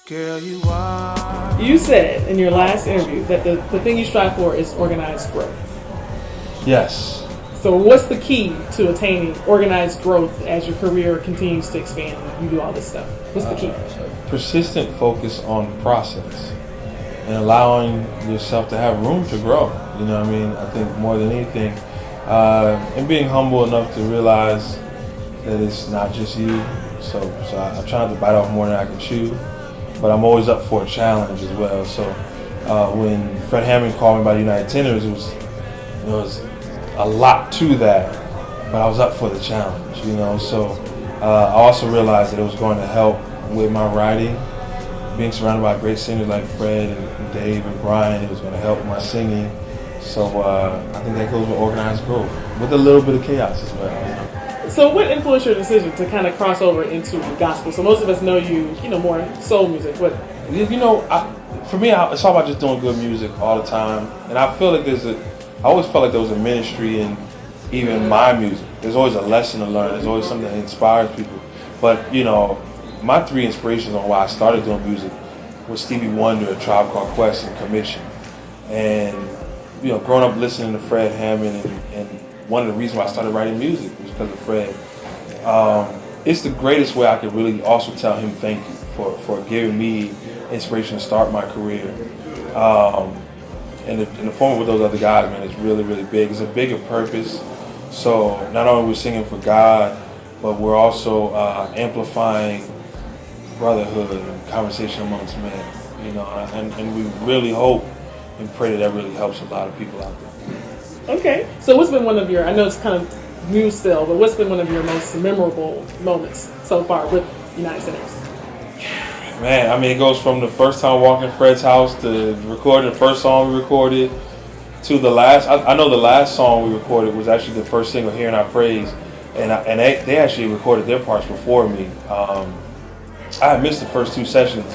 Girl, you are. You said in your last interview that the thing you strive for is organized growth. Yes. So what's the key to attaining organized growth as your career continues to expand and you do all this stuff? What's the key? Persistent focus on process and allowing yourself to have room to grow. You know what I mean? I think more than anything, and being humble enough to realize that it's not just you. So I try not to bite off more than I can chew, but I'm always up for a challenge as well. So when Fred Hammond called me about United Tenors, it was a lot to that, but I was up for the challenge, you know. So I also realized that it was going to help with my writing. Being surrounded by great singers like Fred and Dave and Brian, it was going to help my singing. So I think that goes with organized growth, with a little bit of chaos as well. You know? So what influenced your decision to kind of cross over into gospel? So most of us know you more soul music, but for me, it's all about just doing good music all the time. And I feel like I always felt like there was a ministry in even my music. There's always a lesson to learn. There's always something that inspires people. But, my three inspirations on why I started doing music was Stevie Wonder, A Tribe Called Quest, and Commission. And, growing up listening to Fred Hammond, and one of the reasons why I started writing music was because of Fred. It's the greatest way I could really also tell him thank you for giving me inspiration to start my career. And the form with those other guys, man, is really, really big. It's a bigger purpose. So not only we're singing for God, but we're also amplifying brotherhood and conversation amongst men. And we really hope and pray that really helps a lot of people out there. Okay. So what's been one of your, I know it's kind of new still, but what's been one of your most memorable moments so far with United Tenors? Man, it goes from the first time walking Fred's house to recording the first song we recorded to the last. I know the last song we recorded was actually the first single, Hearing Our Praise, and they actually recorded their parts before me. I had missed the first two sessions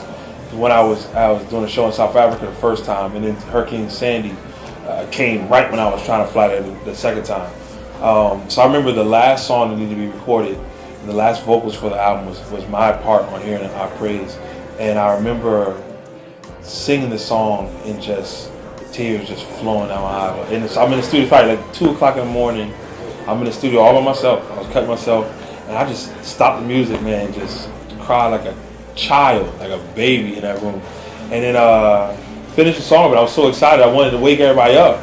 when I was doing a show in South Africa the first time, and then Hurricane Sandy came right when I was trying to fly there the second time. So I remember the last song that needed to be recorded, and the last vocals for the album was my part on Hearing Our Praise. And I remember singing the song and just tears just flowing down my eye. And I'm in the studio, probably like 2 o'clock in the morning. I'm in the studio all by myself. I was cutting myself, and I just stopped the music, man, and just cried like a child, like a baby in that room. And then finished the song, but I was so excited. I wanted to wake everybody up.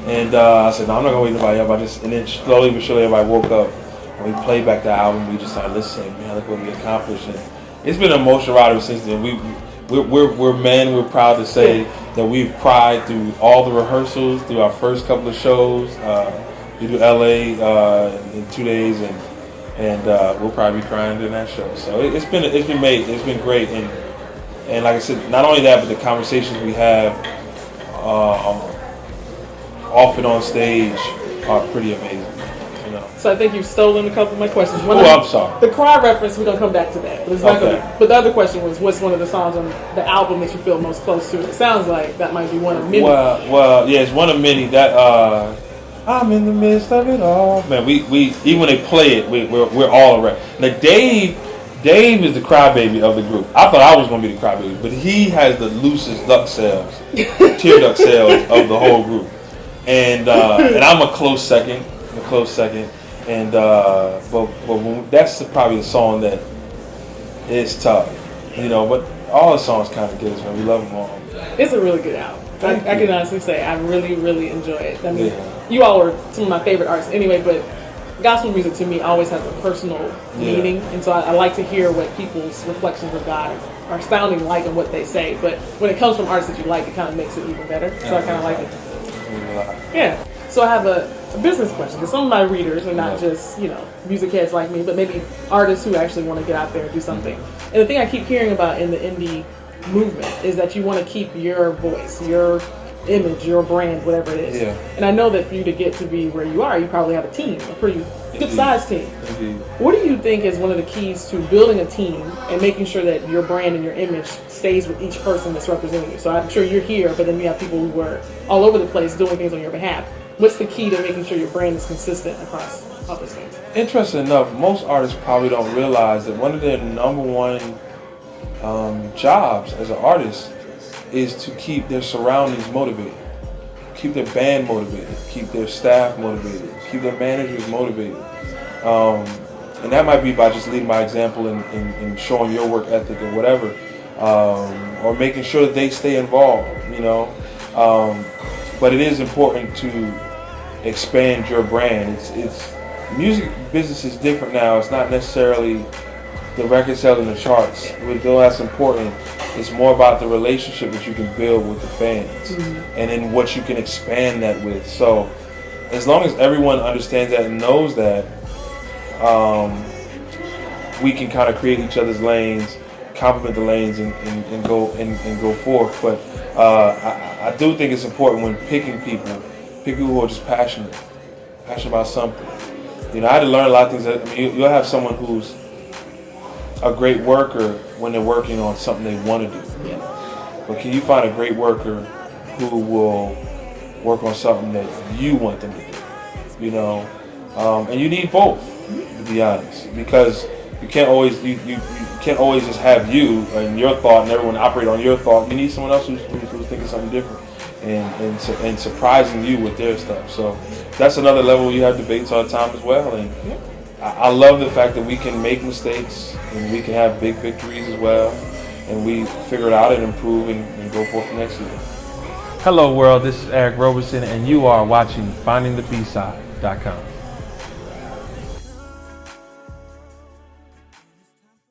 And I said, no, I'm not going to wake nobody up. And then slowly but surely everybody woke up. And we played back the album. We just started listening, man, look what we accomplished. And it's been an emotional ride ever since then. We're men. We're proud to say that we've cried through all the rehearsals, through our first couple of shows. We do LA in 2 days, and we'll probably be crying during that show. So it's been great, and like I said, not only that, but the conversations we have off and on stage are pretty amazing. So I think you've stolen a couple of my questions. I'm sorry. The cry reference, we're going to come back to that. But, it's not gonna, but the other question was, what's one of the songs on the album that you feel most close to? It sounds like that might be one of many. Well, yeah, it's one of many. That I'm in the midst of it all. Man, we even when they play it, we're all around. Like Dave is the crybaby of the group. I thought I was going to be the crybaby, but he has the loosest tear duct cells of the whole group. And I'm a close second. And but that's probably the song that is tough, But all the songs kind of get us, man. We love them all. It's a really good album. I can honestly say I really, really enjoy it. You all are some of my favorite artists anyway, but gospel music to me always has a personal meaning, and so I like to hear what people's reflections of God are sounding like and what they say. But when it comes from artists that you like, it kind of makes it even better. So I kind of like it. Yeah. So I have a business question, because some of my readers are not just, music heads like me, but maybe artists who actually want to get out there and do something. And the thing I keep hearing about in the indie movement is that you want to keep your voice, your image, your brand, whatever it is. Yeah. And I know that for you to get to be where you are, you probably have a team, a pretty good-sized team. Indeed. What do you think is one of the keys to building a team and making sure that your brand and your image stays with each person that's representing you? So I'm sure you're here, but then you have people who are all over the place doing things on your behalf. What's the key to making sure your brand is consistent across all those things? Interesting enough, most artists probably don't realize that one of their number one jobs as an artist is to keep their surroundings motivated, keep their band motivated, keep their staff motivated, keep their managers motivated. And that might be by just leading by example and showing your work ethic or whatever, or making sure that they stay involved, you know. But it is important to expand your brand. It's music business is different now. It's not necessarily the record sales and the charts. Though that's important, it's more about the relationship that you can build with the fans, and then what you can expand that with. So as long as everyone understands that and knows that, we can kind of create each other's lanes, complement the lanes, and go forth. But I do think it's important when picking people who are just passionate about something. You know, I had to learn a lot of things. I mean, you'll have someone who's a great worker when they're working on something they want to do. Yeah. But can you find a great worker who will work on something that you want them to do? You know, and you need both, to be honest, because you can't always you can't always just have you and your thought and everyone operate on your thought. You need someone else who's thinking something different and surprising you with their stuff. So that's another level. You have debates all the time as well, and I love the fact that we can make mistakes and we can have big victories as well, and we figure it out and improve and go forth next year. Hello world, this is Eric Roberson and you are watching FindingTheBside.com.